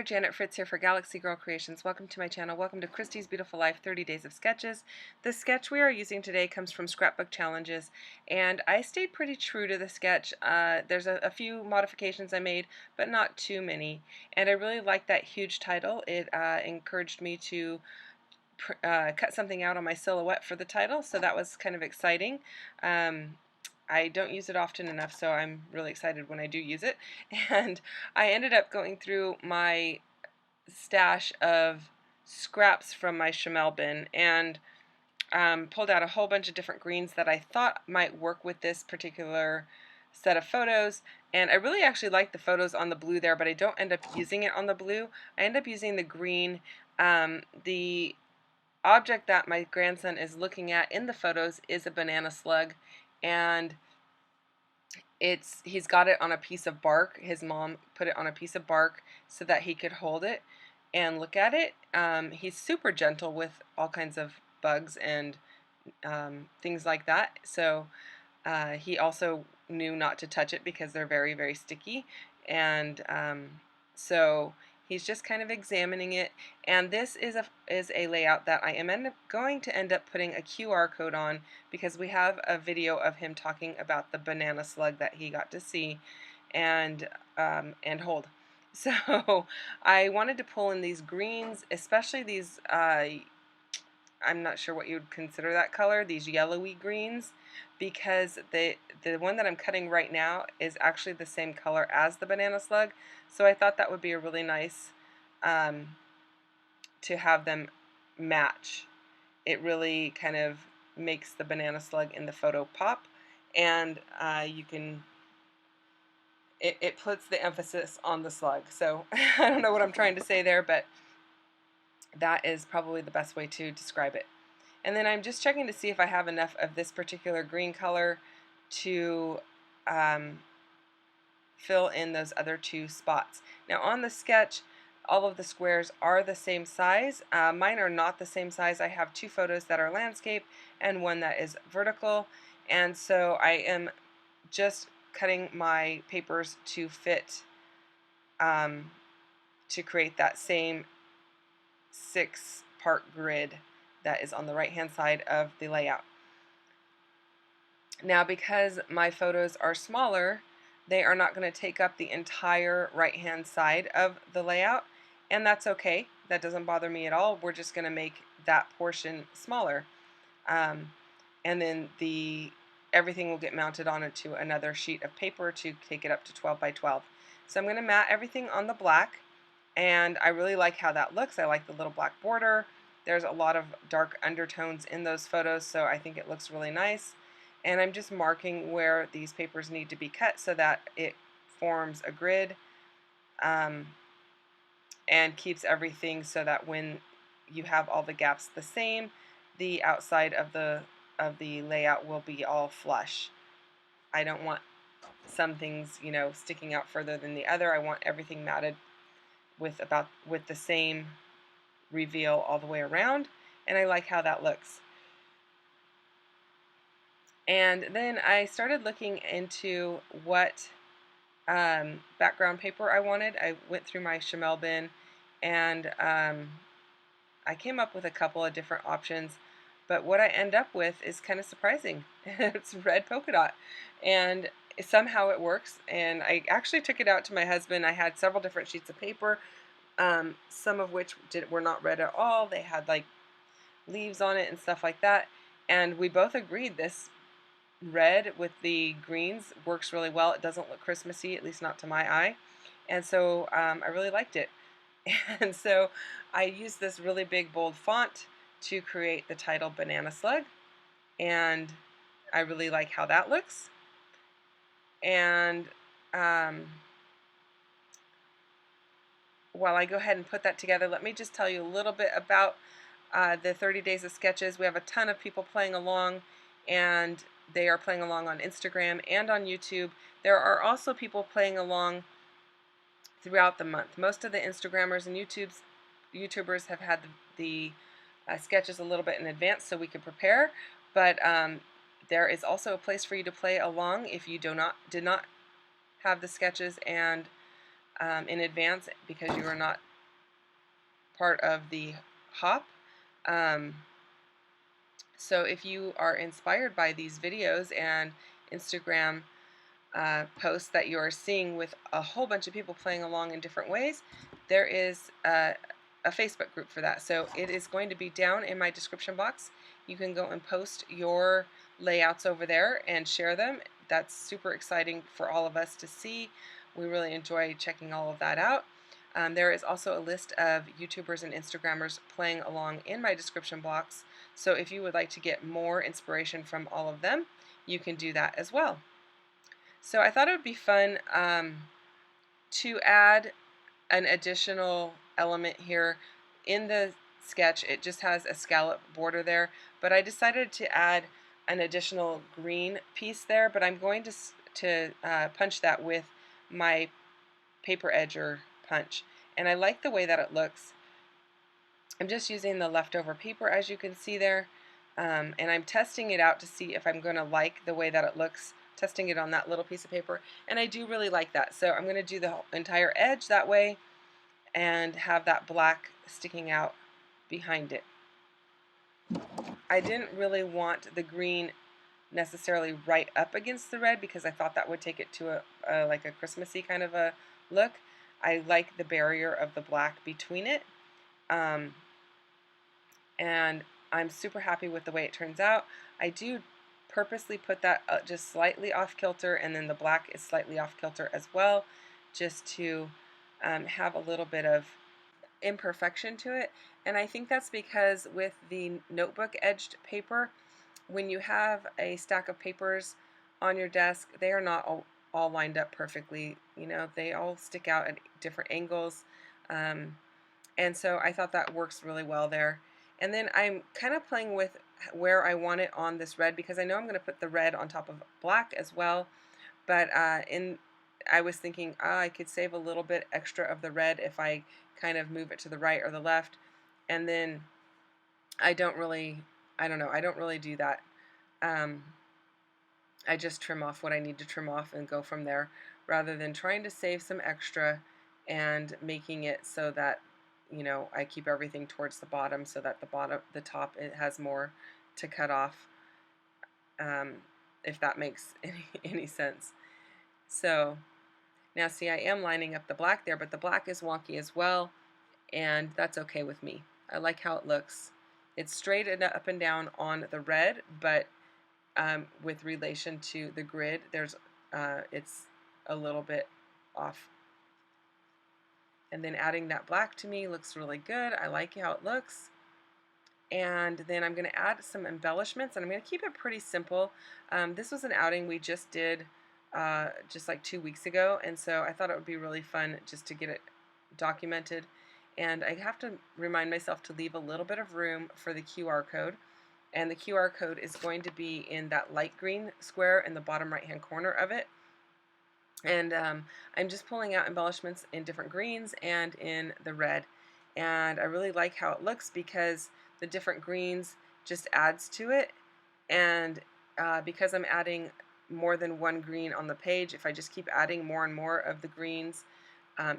Janet Fritz here for Galaxy Girl Creations. Welcome to my channel. Welcome to Christy's Beautiful Life 30 Days of Sketches. The sketch we are using today comes from Scrapbook Challenges, and I stayed pretty true to the sketch. There's a few modifications I made, but not too many. And I really like that huge title. It encouraged me to cut something out on my silhouette for the title, so that was kind of exciting. I don't use it often enough, so I'm really excited when I do use it. And I ended up going through my stash of scraps from my Chamel bin and pulled out a whole bunch of different greens that I thought might work with this particular set of photos. And I really actually like the photos on the blue there, but I don't end up using it on the blue. I end up using the green. The object that my grandson is looking at in the photos is a banana slug, and he's got it on a piece of bark. His mom put it on a piece of bark so that he could hold it and look at it. He's super gentle with all kinds of bugs and things like that. So he also knew not to touch it because they're very, very sticky. And so he's just kind of examining it. And this is a layout that I am going to end up putting a QR code on, because we have a video of him talking about the banana slug that he got to see and hold. So I wanted to pull in these greens, especially these, I'm not sure what you would consider that color, these yellowy greens, because the one that I'm cutting right now is actually the same color as the banana slug. So I thought that would be a really nice to have them match. It really kind of makes the banana slug in the photo pop, and it puts the emphasis on the slug. So I don't know what I'm trying to say there, but that is probably the best way to describe it. And then I'm just checking to see if I have enough of this particular green color to fill in those other two spots. Now on the sketch, all of the squares are the same size. Mine are not the same size. I have two photos that are landscape and one that is vertical, and so I am just cutting my papers to fit to create that same 6-part grid that is on the right hand side of the layout. Now, because my photos are smaller, they are not going to take up the entire right hand side of the layout, and that's okay. That doesn't bother me at all. We're just going to make that portion smaller, and then everything will get mounted onto another sheet of paper to take it up to 12 by 12. So I'm going to mat everything on the black, and I really like how that looks. I like the little black border. There's a lot of dark undertones in those photos, so I think it looks really nice. And I'm just marking where these papers need to be cut so that it forms a grid and keeps everything so that when you have all the gaps the same, the outside of the layout will be all flush. I don't want some things, sticking out further than the other. I want everything matted with the same reveal all the way around, and I like how that looks. And then I started looking into what background paper I wanted. I went through my Chamel bin, and I came up with a couple of different options, but what I end up with is kind of surprising. It's red polka dot, and somehow it works. And I actually took it out to my husband. I had several different sheets of paper, some of which were not red at all. They had like leaves on it and stuff like that, and we both agreed this red with the greens works really well. It doesn't look Christmassy, at least not to my eye, and so I really liked it. And so I used this really big bold font to create the title Banana Slug, and I really like how that looks. And while I go ahead and put that together, let me just tell you a little bit about the 30 Days of Sketches. We have a ton of people playing along, and they are playing along on Instagram and on YouTube. There are also people playing along throughout the month. Most of the Instagrammers and YouTubers have had the sketches a little bit in advance so we could prepare, but there is also a place for you to play along if you did not have the sketches and in advance because you are not part of the hop. Um, so if you are inspired by these videos and Instagram posts that you are seeing with a whole bunch of people playing along in different ways, there is a Facebook group for that. So it is going to be down in my description box. You can go and post your layouts over there and share them. That's super exciting for all of us to see. We really enjoy checking all of that out. There is also a list of YouTubers and Instagrammers playing along in my description box. So if you would like to get more inspiration from all of them, you can do that as well. So I thought it would be fun to add an additional element here in the sketch. It just has a scallop border there, but I decided to add an additional green piece there, but I'm going to punch that with my paper edger punch, and I like the way that it looks. I'm just using the leftover paper, as you can see there, and I'm testing it out to see if I'm going to like the way that it looks, testing it on that little piece of paper, and I do really like that. So I'm going to do the entire edge that way and have that black sticking out behind it. I didn't really want the green necessarily right up against the red because I thought that would take it to a like a Christmassy kind of a look. I like the barrier of the black between it, and I'm super happy with the way it turns out. I do purposely put that just slightly off kilter, and then the black is slightly off kilter as well, just to have a little bit of imperfection to it. And I think that's because with the notebook edged paper, when you have a stack of papers on your desk, they are not all lined up perfectly. You know, they all stick out at different angles. And so I thought that works really well there. And then I'm kind of playing with where I want it on this red, because I know I'm going to put the red on top of black as well. But I was thinking, I could save a little bit extra of the red if I kind of move it to the right or the left. And then I don't really do that. I just trim off what I need to trim off and go from there, rather than trying to save some extra and making it so that, you know, I keep everything towards the bottom, so that the top, it has more to cut off, if that makes any sense. So now see, I am lining up the black there, but the black is wonky as well, and that's okay with me. I like how it looks. It's straight and up and down on the red, but with relation to the grid, it's a little bit off. And then adding that black to me looks really good. I like how it looks. And then I'm going to add some embellishments, and I'm going to keep it pretty simple. This was an outing we just did just like 2 weeks ago, and so I thought it would be really fun just to get it documented. And I have to remind myself to leave a little bit of room for the QR code. And the QR code is going to be in that light green square in the bottom right hand corner of it. And I'm just pulling out embellishments in different greens and in the red. And I really like how it looks because the different greens just adds to it. And because I'm adding more than one green on the page, if I just keep adding more and more of the greens,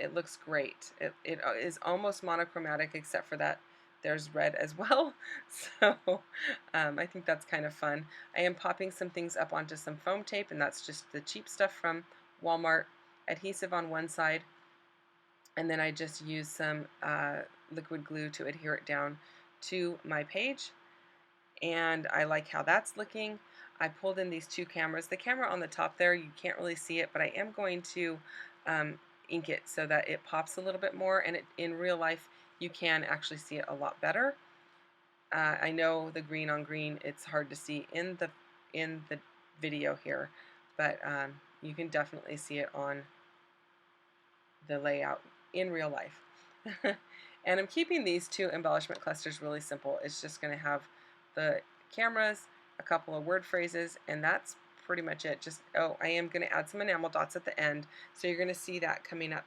it looks great. It is almost monochromatic, except for that there's red as well. So I think that's kind of fun. I am popping some things up onto some foam tape, and that's just the cheap stuff from Walmart. Adhesive on one side, and then I just use some liquid glue to adhere it down to my page. And I like how that's looking. I pulled in these two cameras. The camera on the top there, you can't really see it, but I am going to ink it so that it pops a little bit more, and in real life you can actually see it a lot better. I know the green on green, it's hard to see in the video here, but you can definitely see it on the layout in real life. And I'm keeping these two embellishment clusters really simple. It's just going to have the cameras, a couple of word phrases, and that's pretty much it. Just, oh, I am going to add some enamel dots at the end, so you're going to see that coming up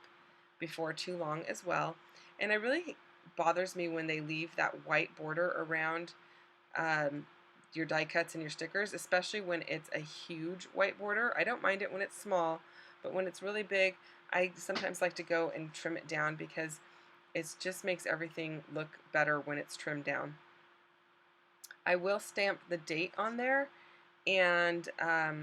before too long as well. And it really bothers me when they leave that white border around your die cuts and your stickers, especially when it's a huge white border. I don't mind it when it's small, but when it's really big, I sometimes like to go and trim it down, because It just makes everything look better when it's trimmed down. I will stamp the date on there, and I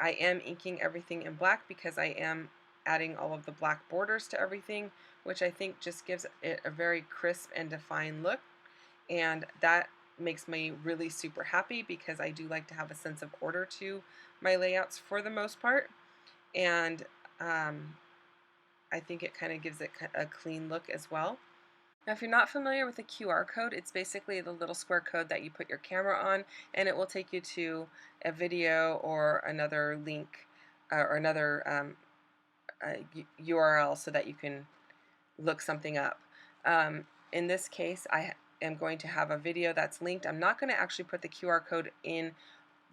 am inking everything in black because I am adding all of the black borders to everything, which I think just gives it a very crisp and defined look, and that makes me really super happy because I do like to have a sense of order to my layouts for the most part, and I think it kind of gives it a clean look as well. Now, if you're not familiar with the QR code, it's basically the little square code that you put your camera on, and it will take you to a video or another link or another URL so that you can look something up. In this case, I am going to have a video that's linked. I'm not going to actually put the QR code in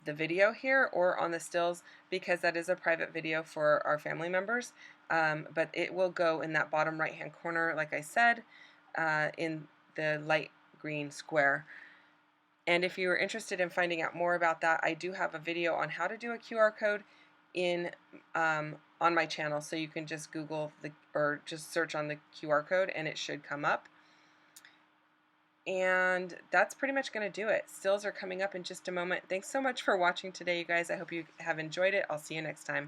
the video here or on the stills because that is a private video for our family members, but it will go in that bottom right hand corner, like I said, in the light green square. And if you're interested in finding out more about that, I do have a video on how to do a QR code in on my channel, so you can just Google or just search on the QR code and it should come up. And that's pretty much going to do it. Stills are coming up in just a moment. Thanks so much for watching today, you guys. I hope you have enjoyed it. I'll see you next time.